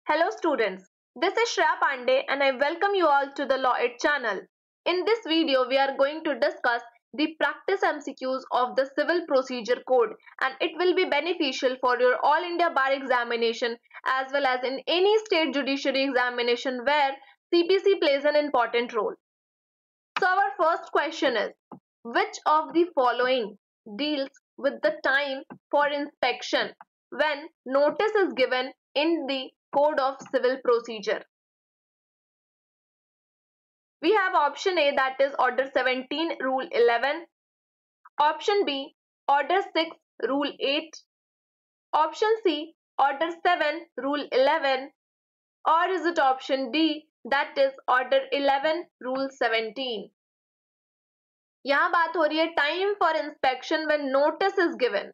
Hello students, this is Shreya Pandey and I welcome you all to the Law It channel. In this video, we are going to discuss the practice MCQs of the Civil Procedure Code and it will be beneficial for your All India Bar examination as well as in any state judiciary examination where CPC plays an important role. So our first question is, which of the following deals with the time for inspection when notice is given in the Code of Civil Procedure? We have option A, that is Order 17 Rule 11, option B Order 6 Rule 8, option C Order 7 Rule 11, or is it option D, that is Order 11 Rule 17? यहाँ बात हो रही है time for inspection when notice is given.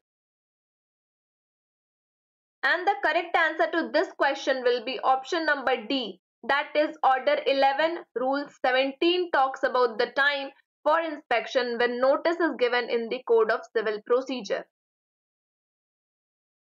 And the correct answer to this question will be option number D, that is Order 11 Rule 17 talks about the time for inspection when notice is given in the Code of Civil Procedure.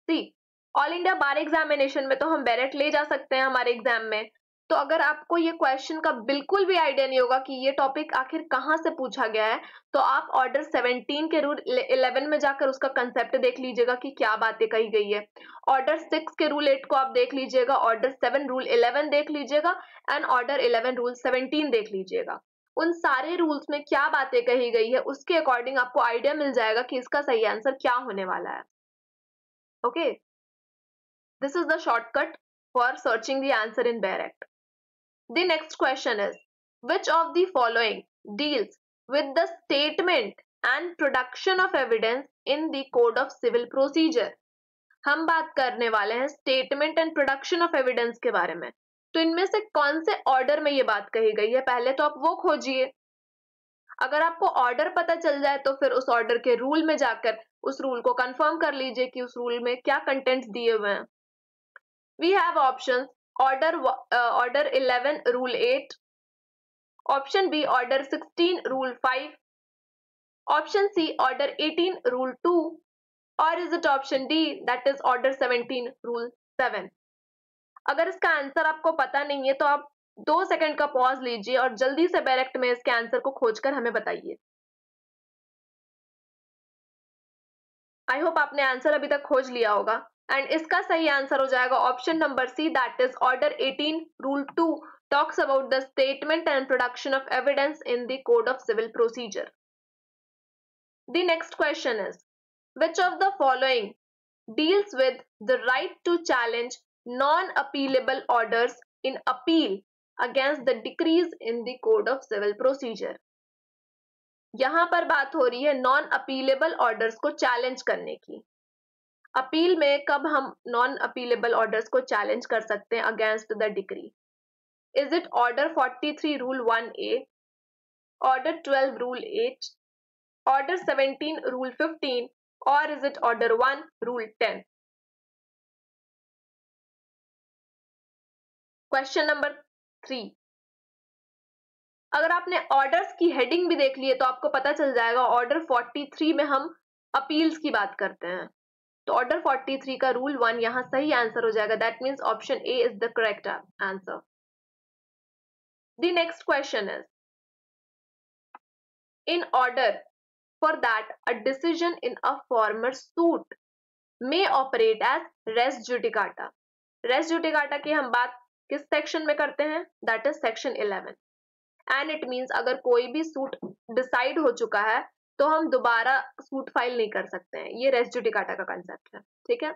See, All India Bar Examination में तो हम direct ले जा सकते हैं हमारे exam में. तो अगर आपको ये क्वेश्चन का बिल्कुल भी आइडिया नहीं होगा कि ये टॉपिक आखिर कहाँ से पूछा गया है, तो आप ऑर्डर 17 के रूल 11 में जाकर उसका कंसेप्ट देख लीजिएगा कि क्या बातें कही गई है. ऑर्डर 6 के रूल 8 को आप देख लीजिएगा, ऑर्डर 7 रूल 11 देख लीजिएगा एंड ऑर्डर 11 रूल 17 देख लीजिएगा. उन सारे रूल्स में क्या बातें कही गई है उसके अकॉर्डिंग आपको आइडिया मिल जाएगा कि इसका सही आंसर क्या होने वाला है. Okay, this is the shortcut for searching the answer in direct. The next question is, which of the following deals with the statement and production of evidence in the Code of Civil Procedure? हम बात करने वाले हैं statement and production of evidence के बारे में. तो इनमें से कौन से ऑर्डर में ये बात कही गई है, पहले तो आप वो खोजिए. अगर आपको ऑर्डर पता चल जाए तो फिर उस ऑर्डर के रूल में जाकर उस रूल को कंफर्म कर लीजिए कि उस रूल में क्या कंटेंट्स दिए हुए हैं. We have options. Order 11 Rule 8, option B Order 16 Rule 5, option C Order 18 Rule 2, or is it option D, that is Order 17 Rule 7? अगर इसका आंसर आपको पता नहीं है तो आप 2 सेकंड का पॉज लीजिए और जल्दी से डायरेक्ट में इसके आंसर को खोजकर हमें बताइए. आई होप आपने आंसर अभी तक खोज लिया होगा. एंड इसका सही आंसर हो जाएगा option number C, that is order 18 rule 2 talks about the statement and production of evidence in the code of civil procedure. The next question is, which of the following deals with the right to challenge non appealable orders in appeal against the decrees in the code of civil procedure. यहां पर बात हो रही है non appealable orders को challenge करने की. Appeal में कब हम नॉन अपीलेबल ऑर्डर्स को चैलेंज कर सकते हैं against the decree? Is it order 43 rule 1A, order 12 rule 8, order 17 rule 15, और is it order 1 rule 10? Question number 3. अगर आपने ऑर्डर्स की हेडिंग भी देख ली है तो आपको पता चल जाएगा ऑर्डर 43 में हम अपील्स की बात करते हैं. तो ऑर्डर 43 का रूल 1 यहां सही आंसर हो जाएगा. That means option A is the correct answer. The next question is, in order for that a decision in a former suit may operate as res judicata. Res judicata की हम बात किस section में करते हैं? That is section 11. And it means अगर कोई भी सूट डिसाइड हो चुका है तो हम दोबारा सूट फाइल नहीं कर सकते हैं. ये रेस जुडिकाटा का कंसेप्ट है. ठीक है,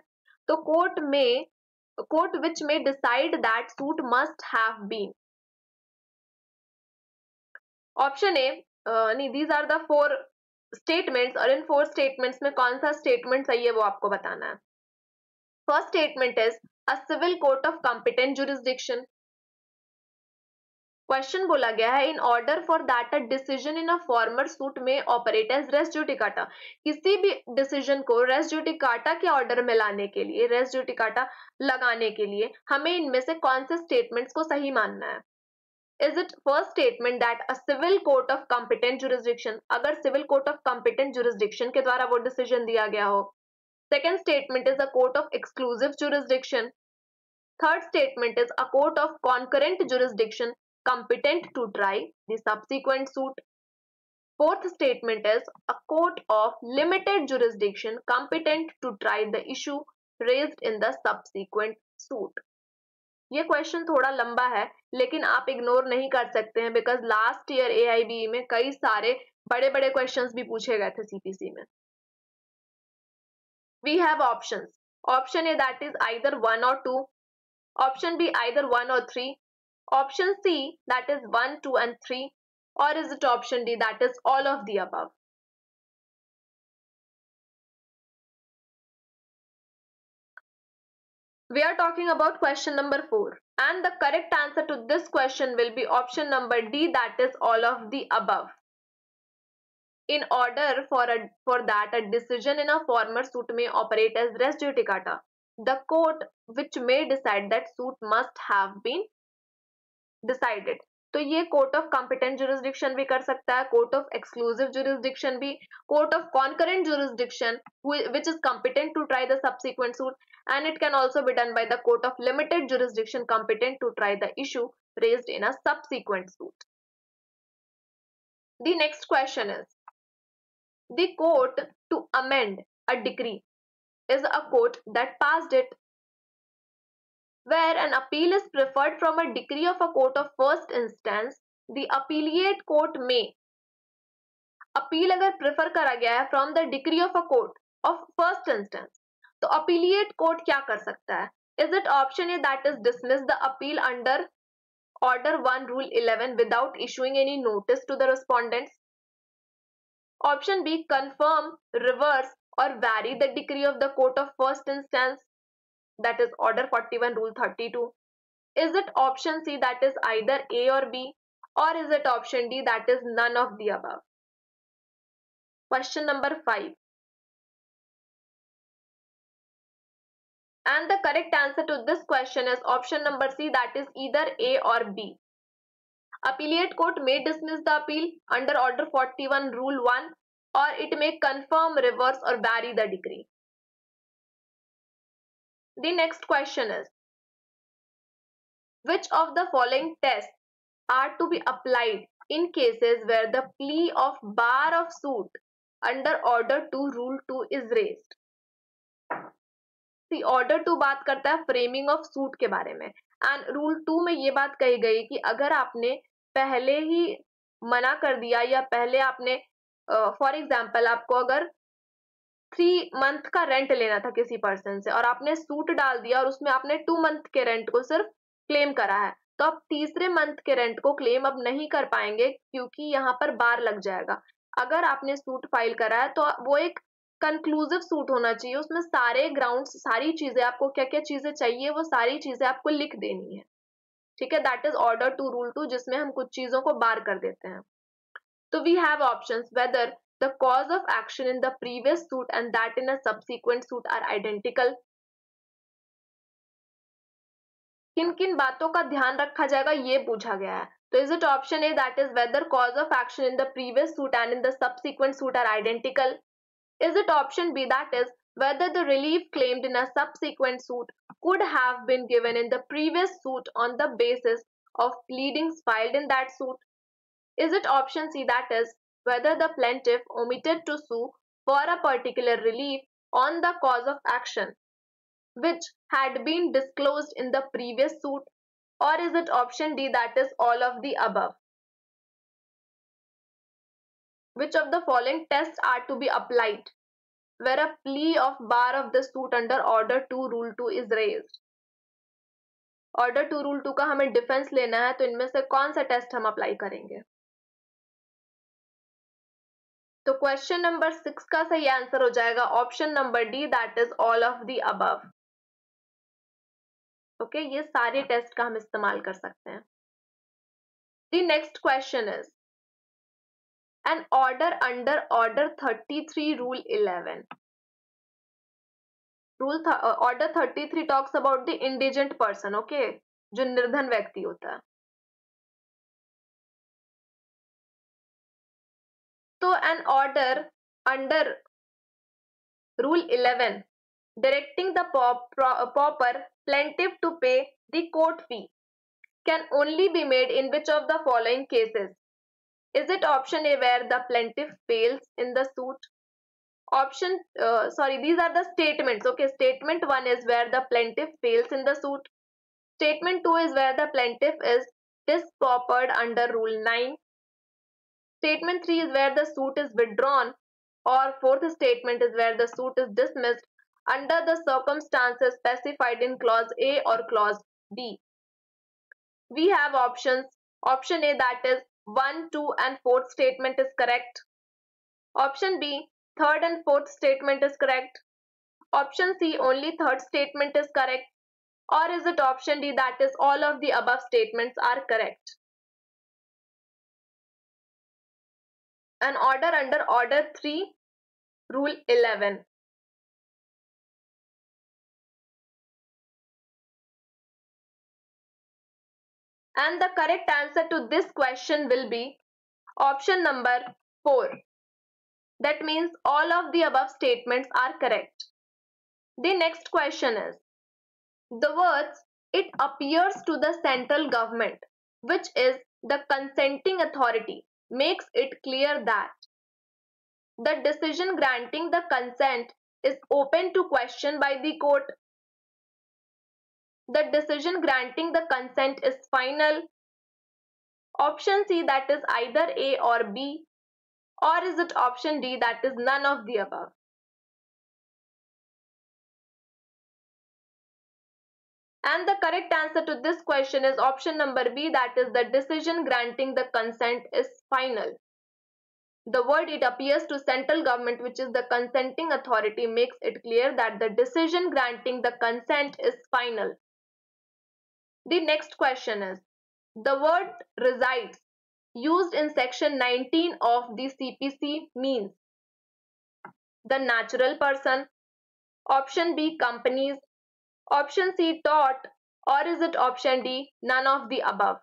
तो कोर्ट विच में decide that suit must have been. Option A, नहीं, दीज आर द 4 स्टेटमेंट्स और इन 4 स्टेटमेंट्स में कौन सा स्टेटमेंट सही है वो आपको बताना है. First statement is a civil court of competent jurisdiction. Question बोला गया है, in order for that a decision in a former suit में ऑपरेट एज रेस जुडिकाटा. किसी भी डिसीजन को रेस जुडिकाटा के ऑर्डर में लाने के लिए, रेस जुडिकाटा लगाने के लिए हमें इनमें से कौन से स्टेटमेंट्स को सही मानना है? Is it first statement that a civil court of competent jurisdiction, अगर civil court of competent jurisdiction के द्वारा वो डिसीजन दिया गया हो. Second statement is a court of exclusive jurisdiction. Third statement is a court of concurrent jurisdiction competent to try the subsequent suit. Fourth statement is a court of limited jurisdiction competent to try the issue raised in the subsequent suit. ये question थोड़ा लंबा है लेकिन आप ignore नहीं कर सकते हैं बिकॉज लास्ट ईयर AIBE में कई सारे बड़े बड़े क्वेश्चंस भी पूछे गए थे CPC में. We have options. Option A, that is either 1 or 2. Option B, either 1 or 3. Option C, that is 1, 2 and 3. Or is it option D, that is all of the above? We are talking about question number 4, and the correct answer to this question will be option number D, that is all of the above. In order for that a decision in a former suit may operate as res judicata, the court which may decide that suit must have been decided. तो ये court of competent jurisdiction भी कर सकता है, court of exclusive jurisdiction भी, court of concurrent jurisdiction which is competent to try the subsequent suit, and it can also be done by the court of limited jurisdiction competent to try the issue raised in a subsequent suit. The next question is, the court to amend a decree is a court that passed it. Where an appeal is preferred from a decree of a court of first instance, the appellate court may. Appeal अगर prefer करा गया है from the decree of a court of first instance, तो appellate court क्या कर सकता है? Is it option A that is dismiss the appeal under order 1 rule 11 without issuing any notice to the respondents? Option B, confirm, reverse और vary the decree of the court of first instance, that is order 41 rule 32. Is it option C, that is either A or B, or is it option D, that is none of the above? Question number 5, and the correct answer to this question is option number C, that is either A or B. Appellate court may dismiss the appeal under order 41 rule 1, or it may confirm, reverse or vary the decree. The next question is, which of the following tests are to be applied in cases where the plea of bar of suit under order 2 rule 2 is raised? See, order 2 बात करता है framing of suit के बारे में, and rule 2 में ये बात कही गई कि अगर आपने पहले ही मना कर दिया या पहले आपने फॉर एग्जाम्पल आपको अगर 3 मंथ का रेंट लेना था किसी पर्सन से और आपने सूट डाल दिया और उसमें आपने 2 मंथ के रेंट को सिर्फ क्लेम करा है, तो आप तीसरे मंथ के रेंट को क्लेम अब नहीं कर पाएंगे क्योंकि यहाँ पर बार लग जाएगा. अगर आपने सूट फाइल करा है तो वो एक कंक्लूसिव सूट होना चाहिए, उसमें सारे ग्राउंड्स, सारी चीजें, आपको क्या क्या चीजें चाहिए वो सारी चीजें आपको लिख देनी है. ठीक है, दैट इज ऑर्डर 2 रूल 2, जिसमें हम कुछ चीजों को बार कर देते हैं. तो we have options whether the cause of action in the previous suit and that in a subsequent suit are identical. किन किन बातों का ध्यान रखा जाएगा ये पूछा गया है. तो is it option A, that is whether cause of action in the previous suit and in the subsequent suit are identical? Is it option B, that is whether the relief claimed in a subsequent suit could have been given in the previous suit on the basis of pleadings filed in that suit? Is it option C, that is whether the plaintiff omitted to sue for a particular relief on the cause of action which had been disclosed in the previous suit, or is it option D, that is all of the above? Which of the following tests are to be applied where a plea of bar of the suit under order 2 rule 2 is raised? Order 2 rule 2 का हमें defence लेना है, तो इनमें से कौन सा test हम अप्लाई करेंगे? तो क्वेश्चन नंबर 6 का सही आंसर हो जाएगा option number D, that is all of the above. Okay, ये सारे टेस्ट का हम इस्तेमाल कर सकते हैं. The next question is an order under order 33 rule 11. Order 33 talks about the indigent person, okay, जो निर्धन व्यक्ति होता है. तो an order under rule 11 directing the pauper plaintiff to pay the court fee can only be made in which of the following cases? Is it option A where the plaintiff fails in the suit? These are the statements. Okay, statement 1 is where the plaintiff fails in the suit. Statement 2 is where the plaintiff is dispaupered under Rule 9. Statement 3 is where the suit is withdrawn, or fourth statement is where the suit is dismissed under the circumstances specified in clause A or clause B. We have options. Option A, that is 1, 2 and 4th statement is correct. Option B, 3rd and 4th statement is correct. Option C, only 3rd statement is correct. Or is it option D, that is all of the above statements are correct? An order under Order 3, Rule 11. And the correct answer to this question will be option number 4. That means all of the above statements are correct. The next question is, the words "it appears to the central government, which is the consenting authority," makes it clear that the decision granting the consent is open to question by the court. The decision granting the consent is final. Option C, that is either A or B. Or is it option D, that is none of the above? And the correct answer to this question is option number B, that is the decision granting the consent is final. The word "it appears to central government, which is the consenting authority," makes it clear that the decision granting the consent is final. The next question is, the word "resides" used in section 19 of the CPC means the natural person, option B companies, option C tort, or is it option D none of the above?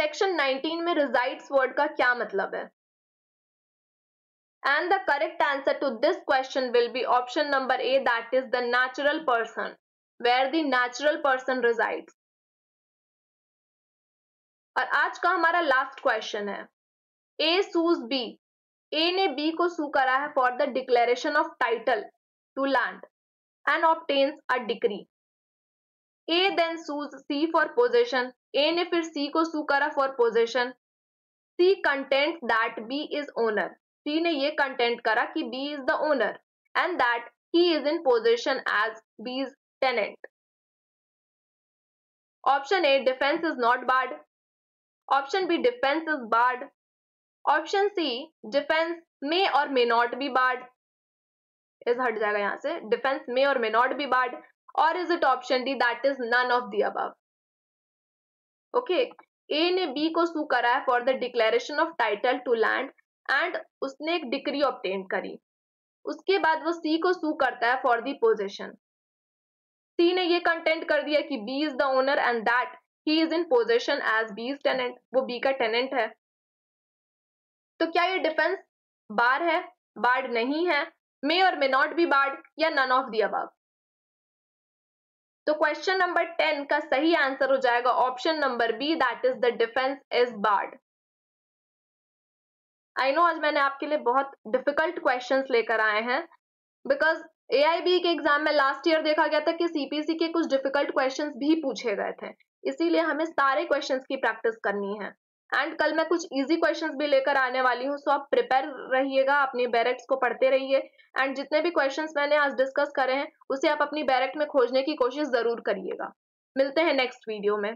Section 19 में resides word का क्या मतलब है? And the correct answer to this question will be option number A, that is the natural person, where the natural person resides. और आज का हमारा last question है, A sues B. A ने B को sue करा है for the declaration of title to land and obtains a decree. A then sues C for possession. A ने फिर C को sue करा for possession. C contends that B is owner. C ने ये contend करा कि B is the owner and that he is in possession as B's tenant. Option A, defense is not barred. Option B, defense is barred. Option C, defense may or may not be barred. इस हट जाएगा यहाँ से, defense may or may not be barred. Or is it option D, that is none of the above? Okay, A ने B को sue करा है for the declaration of title to land and उसने एक डिक्री ऑब्टेन करी. उसके बाद वो C को sue करता है for the possession. C ने ये कंटेंट कर दिया कि B is the owner and that he is in possession as B's tenant. वो B का टेनेंट है. तो क्या ये डिफेंस बार है, बार्ड नहीं है, मे और मे नॉट बी बार्ड, या नन ऑफ द अबव? तो क्वेश्चन नंबर 10 का सही आंसर हो जाएगा option number B, that is the defence is barred. I know आज मैंने आपके लिए बहुत डिफिकल्ट क्वेश्चंस लेकर आए हैं, बिकॉज AIB के एग्जाम में लास्ट ईयर देखा गया था कि CPC के कुछ डिफिकल्ट क्वेश्चंस भी पूछे गए थे, इसीलिए हमें सारे क्वेश्चंस की प्रैक्टिस करनी है. एंड कल मैं कुछ इजी क्वेश्चंस भी लेकर आने वाली हूँ, सो आप प्रिपेयर रहिएगा, अपनी बैरेक्ट्स को पढ़ते रहिए एंड जितने भी क्वेश्चंस मैंने आज डिस्कस करे हैं उसे आप अपनी बैरेक्ट में खोजने की कोशिश जरूर करिएगा. मिलते हैं नेक्स्ट वीडियो में.